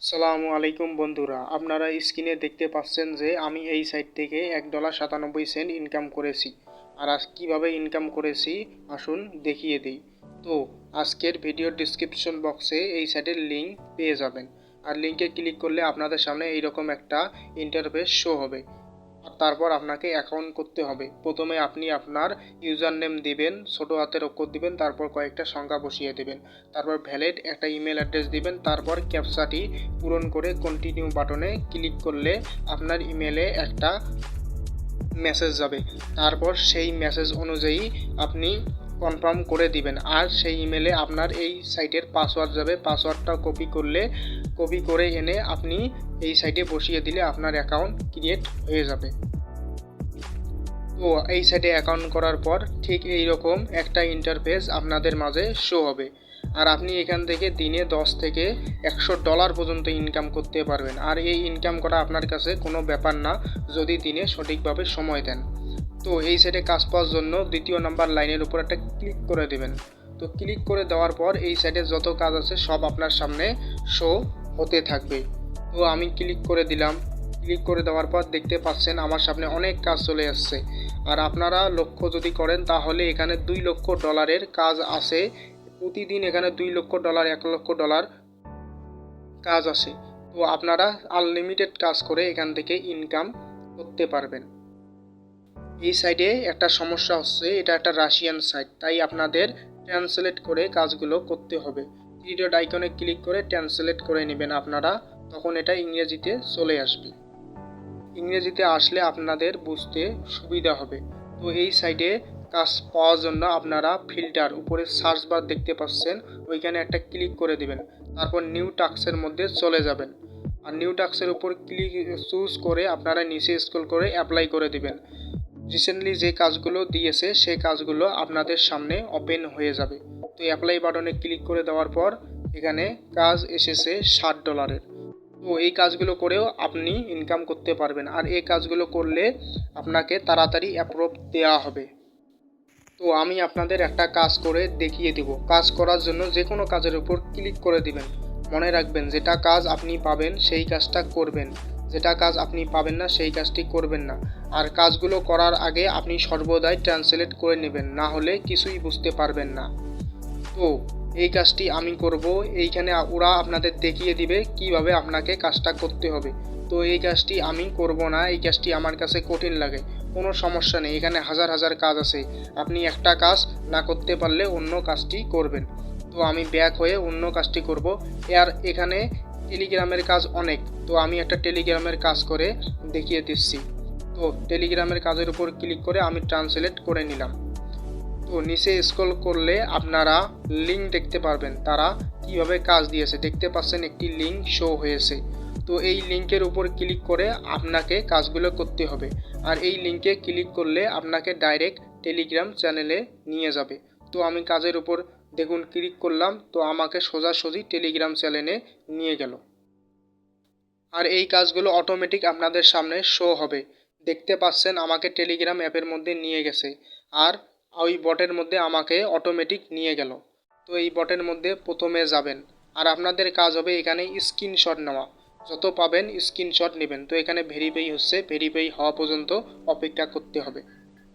সালামু আলাইকুম বন্ধুরা, আপনারা স্ক্রিনে দেখতে পাচ্ছেন যে আমি এই সাইট থেকে $1.97 ইনকাম করেছি। আর আজ কীভাবে ইনকাম করেছি আসুন দেখিয়ে দিই। তো আজকের ভিডিওর ডিসক্রিপশন বক্সে এই সাইটের লিঙ্ক পেয়ে যাবেন। আর লিঙ্কে ক্লিক করলে আপনাদের সামনে এইরকম একটা ইন্টারফেস শো হবে। আর তারপর আপনাকে অ্যাকাউন্ট করতে হবে। প্রথমে আপনি আপনার ইউজার নেম দিবেন, ছোটো হাতের অক্ষর দিবেন, তারপর কয়েকটা সংখ্যা বসিয়ে দেবেন, তারপর ভ্যালিড একটা ইমেল অ্যাড্রেস দিবেন, তারপর ক্যাপচাটি পূরণ করে কন্টিনিউ বাটনে ক্লিক করলে আপনার ইমেলে একটা মেসেজ যাবে। তারপর সেই মেসেজ অনুযায়ী আপনি কনফার্ম করে দিবেন। আর সেই ইমেলে আপনার এই সাইটের পাসওয়ার্ড যাবে। পাসওয়ার্ডটা কপি করে এনে আপনি এই সাইটে বসিয়ে দিলে আপনার অ্যাকাউন্ট ক্রিয়েট হয়ে যাবে। তো এই সাইটে অ্যাকাউন্ট করার পর ঠিক এই রকম একটা ইন্টারফেস আপনাদের মাঝে শো হবে। আর আপনি এখান থেকে দিনে $10 থেকে $100 পর্যন্ত ইনকাম করতে পারবেন। আর এই ইনকাম করা আপনার কাছে কোনো ব্যাপার না যদি দিনে সঠিকভাবে সময় দেন। তো এই সাইটে কাজ পাওয়ার জন্য দ্বিতীয় নাম্বার লাইনের উপর একটা ক্লিক করে দেবেন। তো ক্লিক করে দেওয়ার পর এই সাইটে যত কাজ আছে সব আপনার সামনে শো হতে থাকবে। তো আমি ক্লিক করে দিলাম। ক্লিক করে দেওয়ার পর দেখতে পাচ্ছেন আমার সামনে অনেক কাজ চলে আসছে। আর আপনারা লক্ষ্য যদি করেন তাহলে এখানে $2 লক্ষ কাজ আছে। প্রতিদিন এখানে $2 লক্ষ $1 লক্ষ কাজ আসে। তো আপনারা আনলিমিটেড কাজ করে এখান থেকে ইনকাম করতে পারবেন। এই সাইডে একটা সমস্যা হচ্ছে, এটা একটা রাশিয়ান সাইট, তাই আপনাদের ট্রান্সলেট করে কাজগুলো করতে হবে। থ্রি ডট আইকনে ক্লিক করে ট্রান্সলেট করে নেবেন আপনারা, তখন এটা ইংরেজিতে চলে আসবে। ইংরেজিতে আসলে আপনাদের বুঝতে সুবিধা হবে। তো এই সাইডে কাজ পাওয়ার জন্য আপনারা ফিল্টার উপরে সার্চ বার দেখতে পাচ্ছেন, ওইখানে একটা ক্লিক করে দিবেন। তারপর নিউ টাস্কের মধ্যে চলে যাবেন। আর নিউ টাস্কের উপর চুজ করে আপনারা নিচে স্ক্রল করে অ্যাপ্লাই করে দিবেন। রিসেন্টলি যে কাজগুলো দিয়েছে সেই কাজগুলো আপনাদের সামনে ওপেন হয়ে যাবে। তো অ্যাপ্লাই বাটনে ক্লিক করে দেওয়ার পর এখানে কাজ এসেছে $60। তো এই কাজগুলো করেও আপনি ইনকাম করতে পারবেন। আর এই কাজগুলো করলে আপনাকে তাড়াতাড়ি অ্যাপ্রুভ দেওয়া হবে। তো আমি আপনাদের একটা কাজ করে দেখিয়ে দেব। কাজ করার জন্য যে কোনো কাজের উপর ক্লিক করে দিবেন। মনে রাখবেন যেটা কাজ আপনি পাবেন সেই কাজটা করবেন, যেটা কাজ আপনি পাবেন না সেই কাজটি করবেন না। আর কাজগুলো করার আগে আপনি সর্বদাই ট্রান্সলেট করে নেবেন, না হলে কিছুই বুঝতে পারবেন না। তো এই কাজটি আমি করব, এইখানে ওরা আপনাদের দেখিয়ে দিবে কিভাবে আপনাকে কাজটা করতে হবে। তো এই কাজটি আমি করব না, এই কাজটি আমার কাছে কঠিন লাগে। কোনো সমস্যা নেই, এখানে হাজার হাজার কাজ আছে, আপনি একটা কাজ না করতে পারলে অন্য কাজটি করবেন। তো আমি ব্যাক হয়ে অন্য কাজটি করব। আর এখানে টেলিগ্রামের কাজ অনেক, তো আমি একটা টেলিগ্রামের কাজ করে দেখিয়ে দিচ্ছি। তো টেলিগ্রামের কাজের উপর ক্লিক করে আমি ট্রান্সলেট করে নিলাম। তো নিচে স্ক্রল করলে আপনারা লিঙ্ক দেখতে পারবেন, তারা কিভাবে কাজ দিয়েছে। দেখতে পাচ্ছেন একটি লিঙ্ক শো হয়েছে। তো এই লিঙ্কের উপর ক্লিক করে আপনাকে কাজগুলো করতে হবে। আর এই লিঙ্কে ক্লিক করলে আপনাকে ডাইরেক্ট টেলিগ্রাম চ্যানেলে নিয়ে যাবে। তো আমি কাজের উপর দেখুন ক্লিক করলাম, তো আমাকে সোজাসুজি টেলিগ্রাম চ্যানেলে নিয়ে গেল। আর এই কাজগুলো অটোমেটিক আপনাদের সামনে শো হবে। দেখতে পাচ্ছেন আমাকে টেলিগ্রাম অ্যাপের মধ্যে নিয়ে গেছে। আর ওই বটের মধ্যে আমাকে অটোমেটিক নিয়ে গেল। তো এই বটের মধ্যে প্রথমে যাবেন। আর আপনাদের কাজ হবে এখানে স্ক্রিনশট নেওয়া, যত পাবেন স্ক্রিনশট নেবেন। তো এখানে ভেরিফাই হচ্ছে, ভেরিফাই হওয়া পর্যন্ত অপেক্ষা করতে হবে।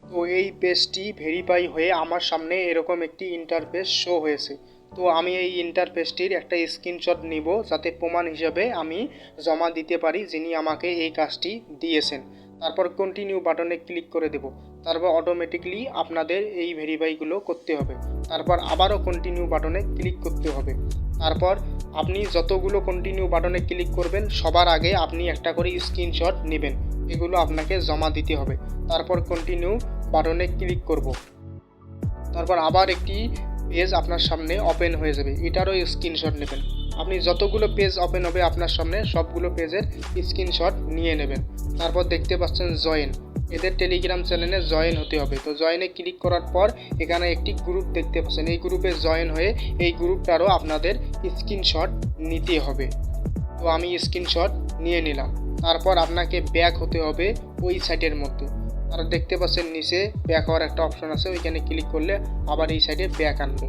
তো এই পেজটি ভেরিফাই হয়ে আমার সামনে এরকম একটি ইন্টারফেস শো হয়েছে। তো আমি এই ইন্টারফেসটির একটা স্ক্রিনশট নিব, যাতে প্রমাণ হিসাবে আমি জমা দিতে পারি যিনি আমাকে এই কাজটি দিয়েছেন। তারপর কন্টিনিউ বাটনে ক্লিক করে দেব। তারপর অটোমেটিকলি আপনাদের এই ভেরিফাইগুলো করতে হবে। তারপর আবারও কন্টিনিউ বাটনে ক্লিক করতে হবে। তারপর আপনি যতগুলো কন্টিনিউ বাটনে ক্লিক করবেন সবার আগে আপনি একটা করে স্ক্রিনশট নেবেন, এগুলো আপনাকে জমা দিতে হবে। তারপর কন্টিনিউ বাটনে ক্লিক করব। তারপর আবার একটি পেজ আপনার সামনে ওপেন হয়ে যাবে, এটারও স্ক্রিনশট নেবেন। আপনি যতগুলো পেজ ওপেন হবে আপনার সামনে সবগুলো পেজের স্ক্রিনশট নিয়ে নেবেন। তারপর দেখতে পাচ্ছেন জয়েন, এদের টেলিগ্রাম চ্যানেলে জয়েন হতে হবে। তো জয়েনে ক্লিক করার পর এখানে একটি গ্রুপ দেখতে পাচ্ছেন, এই গ্রুপে জয়েন হয়ে এই গ্রুপটারও আপনাদের স্ক্রিনশট নিতে হবে। তো আমি স্ক্রিনশট নিয়ে নিলাম। তারপর আপনাকে ব্যাক হতে হবে ওই সাইটের মধ্যে। আর দেখতে পাচ্ছেন নিচে ব্যাক হওয়ার একটা অপশন আছে, ওইখানে ক্লিক করলে আবার এই সাইডে ব্যাক আনবে।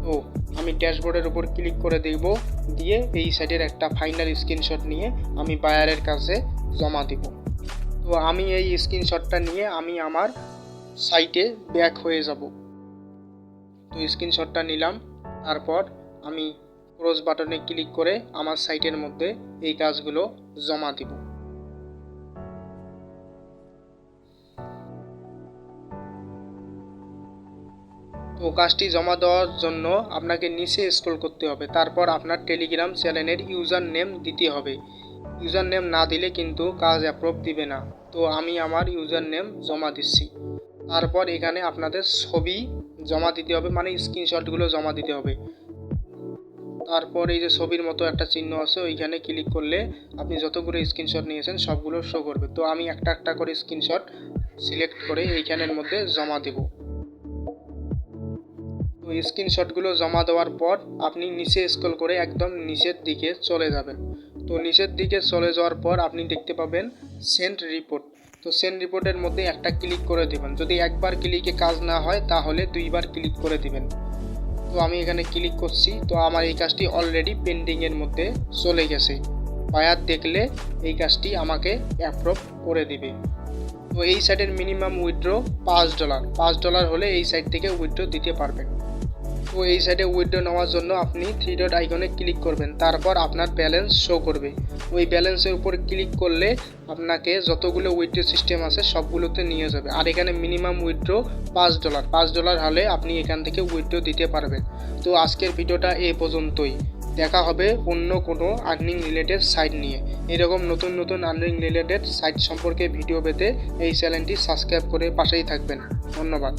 তো আমি ড্যাশবোর্ডের উপর ক্লিক করে দেব, দিয়ে এই সাইটের একটা ফাইনাল স্ক্রিনশট নিয়ে আমি বায়ারের কাছে জমা দিব। তো আমি এই স্ক্রিনশটটা নিয়ে আমি আমার সাইটে ব্যাক হয়ে যাব। তো স্ক্রিনশটটা নিলাম, তারপর আমি ক্রস বাটনে ক্লিক করে আমার সাইটের মধ্যে এই কাজগুলো জমা দিব। তো কাজটি জমা দেওয়ার জন্য আপনাকে নিচে স্ক্রল করতে হবে, তারপর আপনার টেলিগ্রাম চ্যানেলের ইউজার নেম দিতে হবে। ইউজার নেম না দিলে কিন্তু কাজ অ্যাপ্রুভ দিবে না। তো আমি আমার ইউজার নেম জমা দিচ্ছি। তারপর এখানে আপনাদের ছবি জমা দিতে হবে, মানে স্ক্রিনশটগুলো জমা দিতে হবে। তারপর এই যে ছবির মতো একটা চিহ্ন আছে, ওইখানে ক্লিক করলে আপনি যতগুলো স্ক্রিনশট নিয়েছেন সবগুলো শো করবে। তো আমি একটা একটা করে স্ক্রিনশট সিলেক্ট করে এইখানের মধ্যে জমা দেব। তো স্ক্রিনশটগুলো জমা দেওয়ার পর আপনি নিচে স্ক্রল করে একদম নিচের দিকে চলে যাবেন। তো নিচের দিকে চলে যাওয়ার পর আপনি দেখতে পাবেন সেন্ড রিপোর্ট। তো সেন্ড রিপোর্টের মধ্যে একটা ক্লিক করে দেবেন। যদি একবার ক্লিকে কাজ না হয় তাহলে দুইবার ক্লিক করে দিবেন। তো আমি এখানে ক্লিক করছি। তো আমার এই কাজটি অলরেডি পেন্ডিংয়ের মধ্যে চলে গেছে। বায়ার দেখলে এই কাজটি আমাকে অ্যাপ্রুভ করে দিবে। তো এই সাইটের মিনিমাম উইথড্র $5। $5 হলে এই সাইট থেকে উইথড্র দিতে পারবেন। তো এই সাইটে উইথড্র নেওয়ার জন্য আপনি 3 ডট আইকনে ক্লিক করবেন, তারপর আপনার ব্যালেন্স শো করবে। ওই ব্যালেন্সের উপর ক্লিক করলে আপনাকে যতগুলো উইথড্র সিস্টেম আছে সবগুলোতে নিয়ে যাবে। আর এখানে মিনিমাম উইথড্র $5। $5 হলে আপনি এখান থেকে উইথড্র দিতে পারবেন। তো আজকের ভিডিওটা এই পর্যন্তই। দেখা হবে অন্য কোনো আর্নিং রিলেটেড সাইট নিয়ে। এরকম নতুন নতুন আর্নিং রিলেটেড সাইট সম্পর্কে ভিডিও পেতে এই চ্যানেলটি সাবস্ক্রাইব করে পাশেই থাকবেন। ধন্যবাদ।